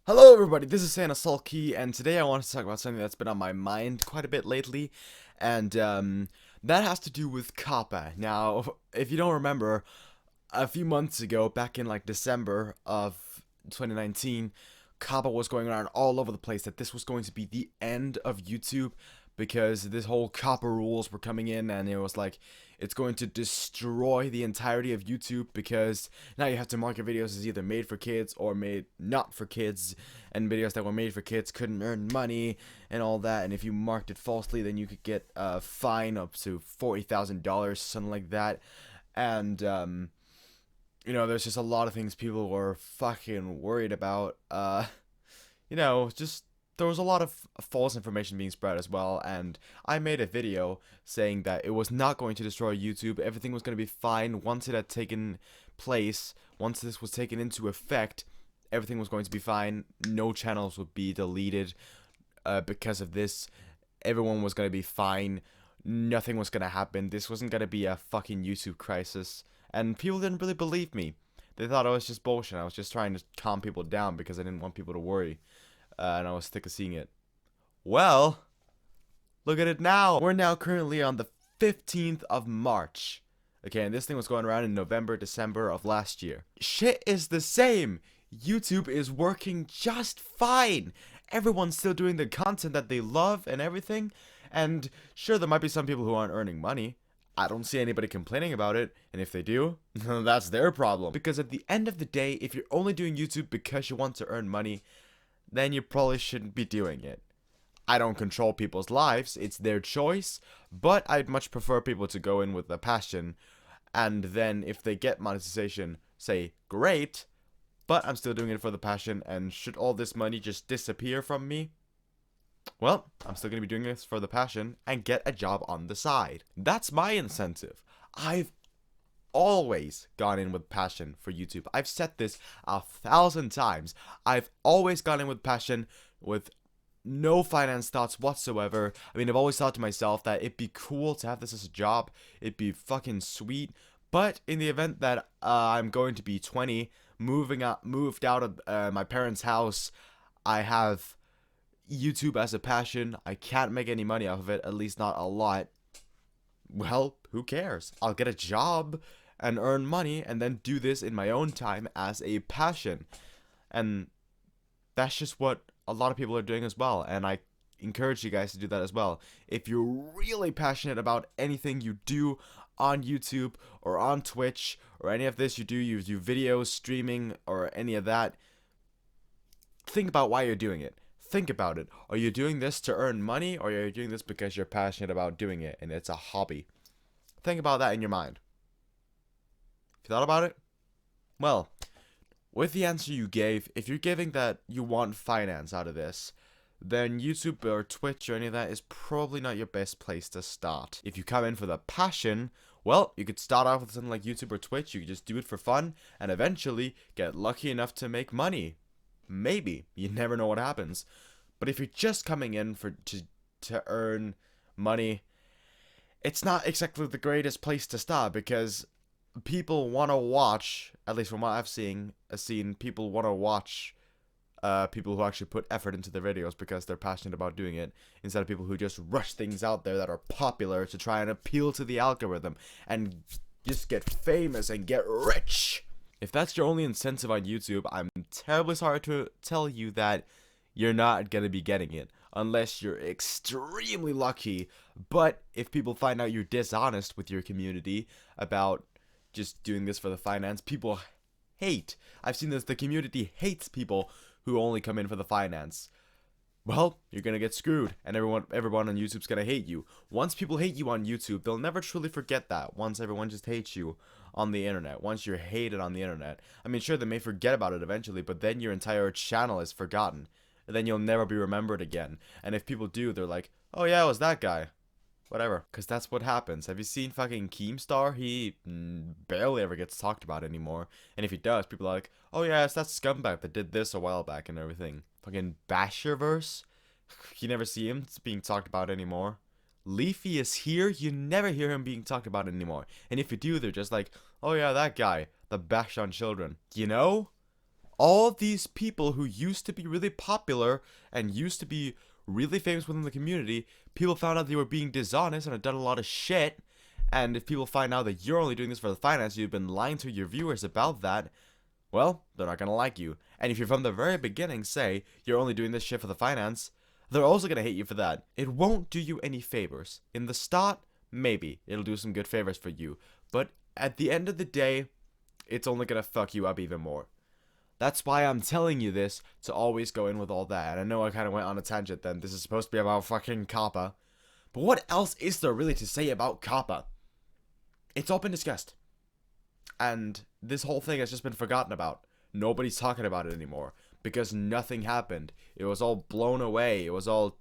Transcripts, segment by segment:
Hello everybody, this is Sawlky, and today I want to talk about something that's been on my mind quite a bit lately, and that has to do with Coppa. Now, if you don't remember, a few months ago, back in like December of 2019, Coppa was going around all over the place that this was going to be the end of YouTube because this whole Coppa rules were coming in, and it was like it's going to destroy the entirety of YouTube because now you have to mark your videos as either made for kids or made not for kids, and videos that were made for kids couldn't earn money and all that, and if you marked it falsely then you could get a fine up to $40,000, something like that. And there's just a lot of things people were fucking worried about. Just there was a lot of false information being spread as well, and I made a video saying that it was not going to destroy YouTube. Everything was going to be fine once it had taken place. Once this was taken into effect, everything was going to be fine. No channels would be deleted because of this. Everyone was going to be fine. Nothing was going to happen. This wasn't going to be a fucking YouTube crisis. And people didn't really believe me. They thought I was just bullshit. I was just trying to calm people down because I didn't want people to worry. And I was sick of seeing it. Well, look at it now. We're now currently on the 15th of March. Okay, and this thing was going around in November, December of last year. Shit is the same. YouTube is working just fine. Everyone's still doing the content that they love and everything. And sure, there might be some people who aren't earning money. I don't see anybody complaining about it, and if they do, that's their problem. Because at the end of the day, if you're only doing YouTube because you want to earn money, then you probably shouldn't be doing it. I don't control people's lives, it's their choice, but I'd much prefer people to go in with a passion, and then if they get monetization, say, great, but I'm still doing it for the passion, and should all this money just disappear from me? Well, I'm still going to be doing this for the passion and get a job on the side. That's my incentive. I've always gone in with passion for YouTube. I've said this 1,000 times. I've always gone in with passion with no finance thoughts whatsoever. I mean, I've always thought to myself that it'd be cool to have this as a job. It'd be fucking sweet. But in the event that I'm going to be 20, moved out of my parents' house, I have YouTube as a passion. I can't make any money off of it, at least not a lot. Well, who cares? I'll get a job and earn money and then do this in my own time as a passion. And that's just what a lot of people are doing as well. And I encourage you guys to do that as well. If you're really passionate about anything you do on YouTube or on Twitch or any of this you do videos, streaming, or any of that, think about why you're doing it. Think about it. Are you doing this to earn money, or are you doing this because you're passionate about doing it and it's a hobby? Think about that in your mind. If you thought about it? Well, with the answer you gave, if you're giving that you want finance out of this, then YouTube or Twitch or any of that is probably not your best place to start. If you come in for the passion, well, you could start off with something like YouTube or Twitch. You could just do it for fun and eventually get lucky enough to make money. Maybe. You never know what happens. But if you're just coming in to earn money, it's not exactly the greatest place to start, because people want to watch, at least from what I've seen, people want to watch people who actually put effort into their videos because they're passionate about doing it, instead of people who just rush things out there that are popular to try and appeal to the algorithm and just get famous and get rich. If that's your only incentive on YouTube, I'm terribly sorry to tell you that you're not going to be getting it, unless you're extremely lucky. But if people find out you're dishonest with your community about just doing this for the finance, people hate. I've seen this, the community hates people who only come in for the finance. Well, you're going to get screwed, and everyone on YouTube's going to hate you. Once people hate you on YouTube, they'll never truly forget that. Once everyone just hates you on the internet, once you're hated on the internet, I mean, sure, they may forget about it eventually, but then your entire channel is forgotten, and then you'll never be remembered again. And if people do, they're like, oh yeah, it was that guy. Whatever, because that's what happens. Have you seen fucking Keemstar? He barely ever gets talked about anymore. And if he does, people are like, oh yeah, it's that scumbag that did this a while back and everything. Fucking Basherverse? You never see him being talked about anymore. Leafy is here, you never hear him being talked about anymore. And if you do, they're just like, oh yeah, that guy, the bash on children. You know? All these people who used to be really popular and used to be really famous within the community, people found out they were being dishonest and had done a lot of shit. And if people find out that you're only doing this for the finance, you've been lying to your viewers about that, well, they're not gonna like you. And if you're from the very beginning say you're only doing this shit for the finance, they're also gonna hate you for that. It won't do you any favors. In the start, maybe it'll do some good favors for you, but at the end of the day, it's only gonna fuck you up even more. That's why I'm telling you this, to always go in with all that. And I know I kind of went on a tangent then. This is supposed to be about fucking Coppa. But what else is there really to say about Coppa? It's all been discussed. And this whole thing has just been forgotten about. Nobody's talking about it anymore. Because nothing happened. It was all blown away. It was all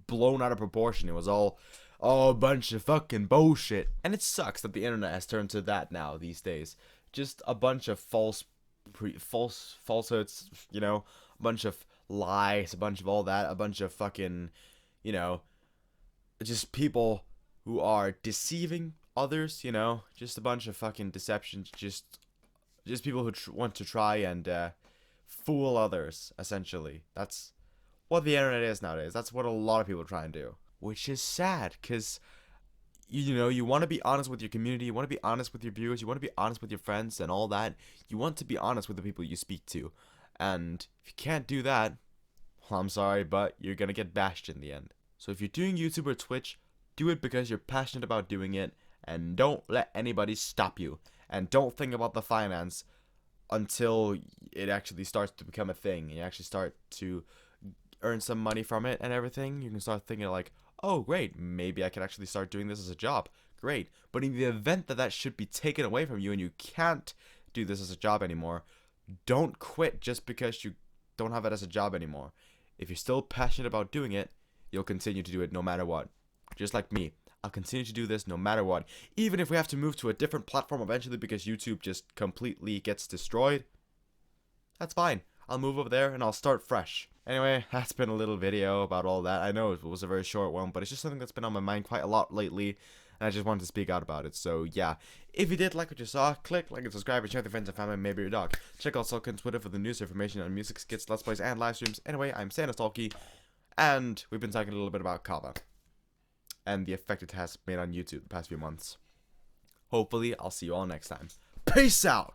blown out of proportion. It was all a bunch of fucking bullshit. And it sucks that the internet has turned to that now these days. Just a bunch of falsehoods, you know, a bunch of lies, a bunch of all that, a bunch of fucking, you know, just people who are deceiving others, you know, just a bunch of fucking deceptions, just people who want to try and fool others, essentially. That's what the internet is nowadays. That's what a lot of people try and do, which is sad, because you know, you want to be honest with your community, you want to be honest with your viewers, you want to be honest with your friends and all that. You want to be honest with the people you speak to. And if you can't do that, well, I'm sorry, but you're going to get bashed in the end. So if you're doing YouTube or Twitch, do it because you're passionate about doing it, and don't let anybody stop you. And don't think about the finance until it actually starts to become a thing, and you actually start to earn some money from it and everything. You can start thinking like, oh, great, maybe I can actually start doing this as a job. Great. But in the event that that should be taken away from you and you can't do this as a job anymore, don't quit just because you don't have it as a job anymore. If you're still passionate about doing it, you'll continue to do it no matter what. Just like me. I'll continue to do this no matter what. Even if we have to move to a different platform eventually because YouTube just completely gets destroyed, that's fine. I'll move over there and I'll start fresh. Anyway, that's been a little video about all that. I know it was a very short one, but it's just something that's been on my mind quite a lot lately, and I just wanted to speak out about it. So yeah, if you did like what you saw, click like and subscribe and share with your friends and family, maybe your dog. Check out Sawlky on Twitter for the news, information on music, skits, let's plays, and live streams. Anyway, I'm Sawlky, and we've been talking a little bit about Coppa and the effect it has made on YouTube the past few months. Hopefully, I'll see you all next time. Peace out!